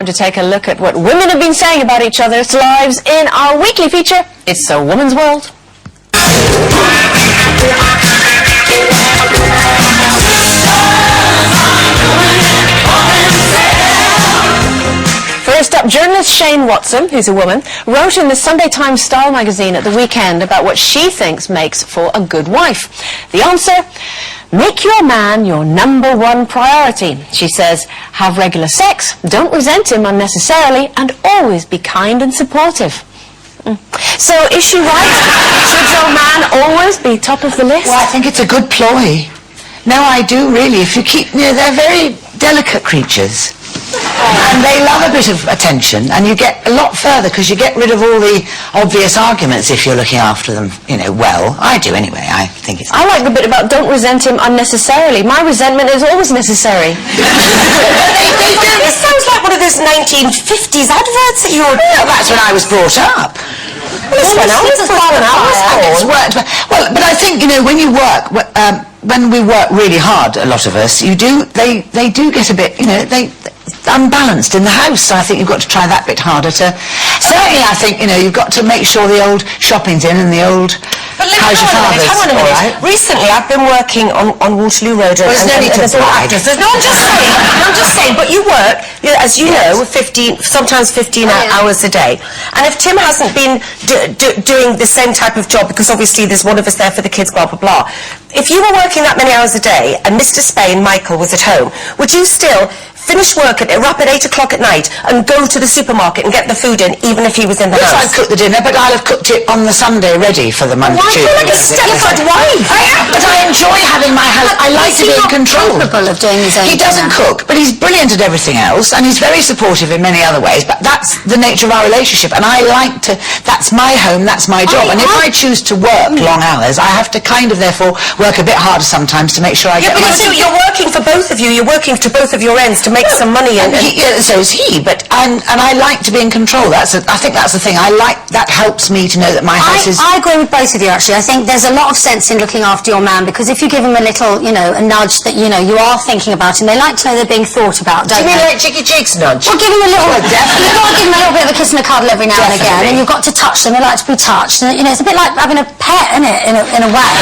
To take a look at what women have been saying about each other's lives in our weekly feature, It's a Woman's World. First up, journalist Shane Watson, who's a woman, wrote in the Sunday Times Style magazine at the weekend about what she thinks makes for a good wife. The answer? Make your man your #1 priority. She says, have regular sex, don't resent him unnecessarily, and always be kind and supportive. So, is she right? Should your man always be top of the list? Well, I think it's a good ploy. No, I do, really. If you keep, they're very delicate creatures. And they love a bit of attention, and you get a lot further because you get rid of all the obvious arguments if you're looking after them, well. I do anyway. I think it's... I like the bit about don't resent him unnecessarily. My resentment is always necessary. This sounds like one of those 1950s adverts that you're... Well, that's when I was brought up. Well, but I think, when you work... when we work really hard, a lot of us, they do get a bit, unbalanced in the house. So I think you've got to try that bit harder to... Certainly, I think, you've got to make sure the old shopping's in and the old... But hang on a minute. Right? Recently, I've been working on Waterloo Road and there's all actors. No, I'm just saying, but you work, as you know, 15, sometimes 15 hours a day. And if Tim hasn't been doing the same type of job, because obviously there's one of us there for the kids, blah, blah, blah. If you were working that many hours a day and Mr. Spain, Michael, was at home, would you still finish work at 8 o'clock at night and go to the supermarket and get the food in, even if he was in the house? I'd cook the dinner, but I'll have cooked it on the Sunday ready for the Monday, Tuesday. I feel like a Stepford wife. But I enjoy having my house. I like to be in control. Of doing his own he doesn't cook, but he's brilliant at everything else, and he's very supportive in many other ways, but that's the nature of our relationship, and I like to... That's my home, that's my job, and if I choose to work long hours, I have to kind of, therefore, work a bit harder sometimes to make sure I get... Yeah, but you're working for both of you. You're working to both of your ends to make some money. So is he, but and I like to be in control. I think that's the thing. That helps me to know that my house is... I agree with both of you, actually. I think there's a lot of sense in looking after your man, because if you give him a little, a nudge that, you are thinking about him, they like to know they're being thought about, don't you? Do you mean like Jiggy Jig's nudge? Well, give him a little... You've got to give him a little bit of a kiss and a cuddle every now and again, and you've got to touch them. They like to be touched. And, it's a bit like having a pet, isn't it, in a way.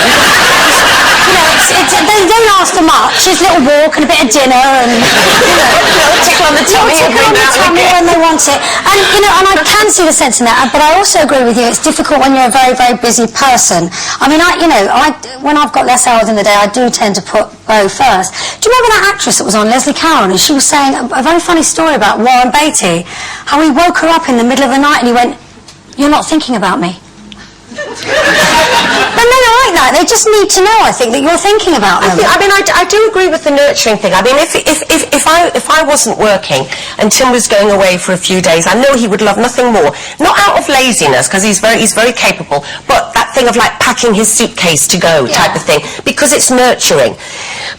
They don't ask for much. Just a little walk and a bit of dinner and, tickle on the tummy when they want it. And, and I can see the sense in that, but I also agree with you, it's difficult when you're a very, very busy person. I mean, when I've got less hours in the day, I do tend to put Beau first. Do you remember that actress that was on, Leslie Cowan, and she was saying a very funny story about Warren Beatty, how he woke her up in the middle of the night and he went, "You're not thinking about me." But men are like that. They just need to know, I think, that you're thinking about them. I do agree with the nurturing thing. I mean, if I wasn't working and Tim was going away for a few days, I know he would love nothing more. Not out of laziness, because he's very capable, but that thing of like packing his suitcase to go type of thing, because it's nurturing.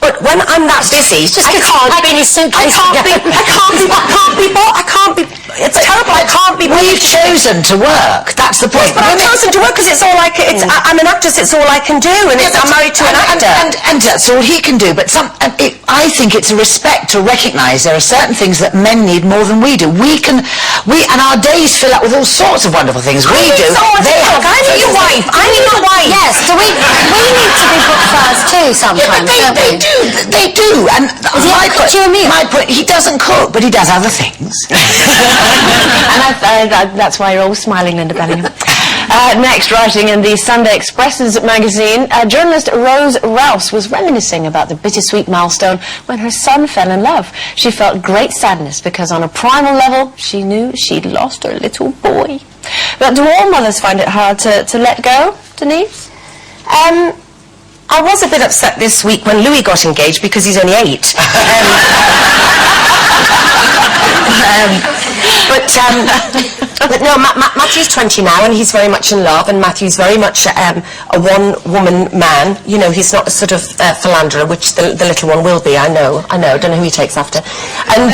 But when I'm that busy, it's terrible. I can't be. We've chosen to work. That's the point. But I've chosen to work because it's all I can. I'm an actress. It's all I can do, and I'm married to an actor. And that's all he can do. But I think it's a respect to recognise there are certain things that men need more than we do. And our days fill up with all sorts of wonderful things. I need your wife. Yes. So we need to be put first too sometimes. Yeah, but they do. And my point, he doesn't cook, but he does other things. And that's why you're always smiling, Lynda Bellingham. Next, writing in the Sunday Express's magazine, journalist Rose Rouse was reminiscing about the bittersweet milestone when her son fell in love. She felt great sadness because on a primal level, she knew she'd lost her little boy. But do all mothers find it hard to let go, Denise? I was a bit upset this week when Louis got engaged because he's only 8. But no, Matthew's 20 now, and he's very much in love, and Matthew's very much a one-woman man. You know, he's not a sort of philanderer, which the little one will be, I know, don't know who he takes after. And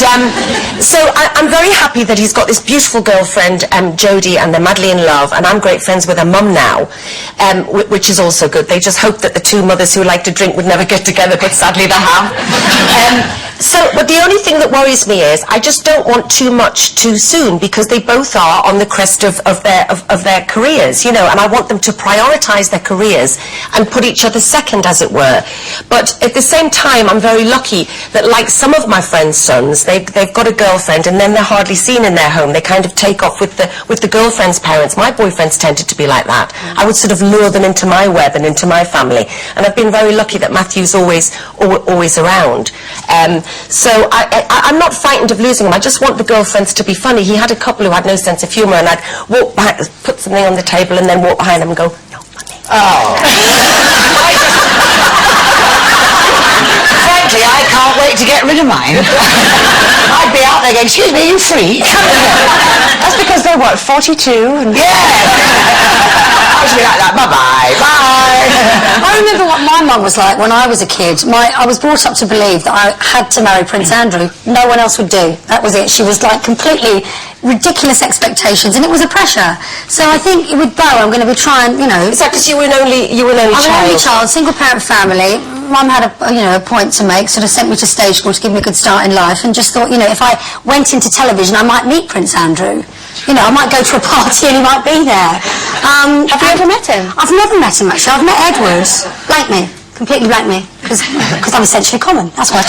so I'm very happy that he's got this beautiful girlfriend, Jodie, and they're madly in love, and I'm great friends with her mum now, which is also good. They just hope that the two mothers who like to drink would never get together, but sadly they have. But the only thing that worries me is I just don't want too much too soon, because they both are on the crest of their careers, you know, and I want them to prioritise their careers and put each other second, as it were. But at the same time, I'm very lucky that, like some of my friends' sons, they've got a girlfriend, and then they're hardly seen in their home. They kind of take off with the girlfriend's parents. My boyfriends tended to be like that. I would sort of lure them into my web and into my family, and I've been very lucky that Matthew's always around. So I'm not frightened of losing him. I just want the girlfriends to be funny. He had a couple who had no sense of humour, and I'd walk back, put something on the table, and then walk behind them and go, no money. Oh. Frankly, I can't wait to get rid of mine. I'd be out there going, excuse me, you free? That's because they're, what, 42? And yeah. I should be like that. Bye-bye. Bye. I remember what my mum was like when I was a kid. I was brought up to believe that I had to marry Prince Andrew. No one else would do. That was it. She was like completely ridiculous expectations, and it was a pressure. So I think with Beau, I'm going to be trying, you know. Is that because you were an only child? I'm an only child, single parent family. Mum had a point to make, sort of sent me to stage school to give me a good start in life, and just thought, you know, if I went into television, I might meet Prince Andrew. You know, I might go to a party and he might be there. Have you ever met him? I've never met him, actually. I've met Edward. Blank me. Completely blank me. Because I'm essentially common. That's why.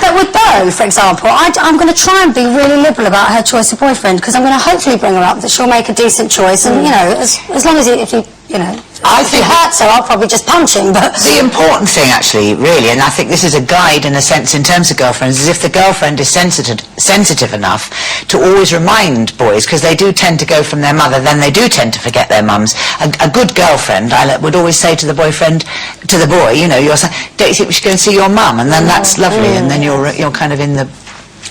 But with Beau, for example, I'm going to try and be really liberal about her choice of boyfriend, because I'm going to hopefully bring her up that she'll make a decent choice, and, you know, as long as if you know, if he hurts her, I'll probably just punch him. But the important thing, actually, really, and I think this is a guide in a sense in terms of girlfriends, is if the girlfriend is sensitive enough to always remind boys, because they do tend to go from their mother, then they do tend to forget their mums. A good girlfriend, I would always say to the boyfriend, to the boy, you know, you're saying, don't you think we should go and see your mum? And then that's lovely, and then you're kind of in the...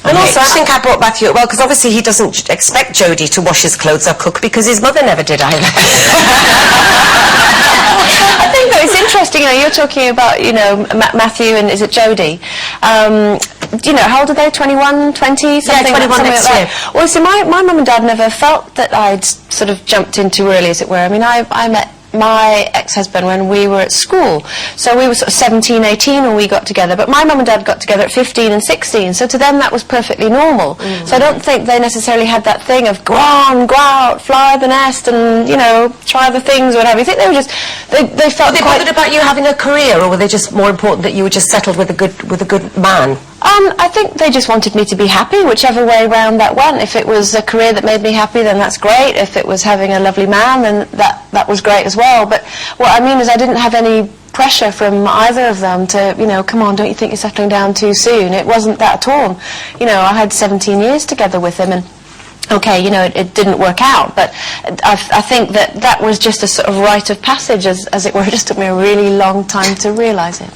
And also, I think I brought Matthew well, because obviously he doesn't expect Jodie to wash his clothes or cook, because his mother never did either. I think that it's interesting, you know, you're talking about, you know, Matthew and, is it Jodie? You know, how old are they? 21, 20, something? Yeah, 21 next year. Well, see, my mum and dad never felt that I'd sort of jumped in too early, as it were. I mean, I met my ex-husband when we were at school, so we were sort of 17, 18 when we got together, but my mum and dad got together at 15 and 16, so to them that was perfectly normal. So I don't think they necessarily had that thing of go on, go out, fly the nest, and, you know, try other things or whatever. I think they were just, they felt Were they bothered about you having a career, or were they just more important that you were just settled with a good man? I think they just wanted me to be happy, whichever way round that went. If it was a career that made me happy, then that's great. If it was having a lovely man, then that was great as well. But what I mean is I didn't have any pressure from either of them to, you know, come on, don't you think you're settling down too soon? It wasn't that at all. You know, I had 17 years together with him, and okay, you know, it didn't work out, but I think that was just a sort of rite of passage, as it were. It just took me a really long time to realise it.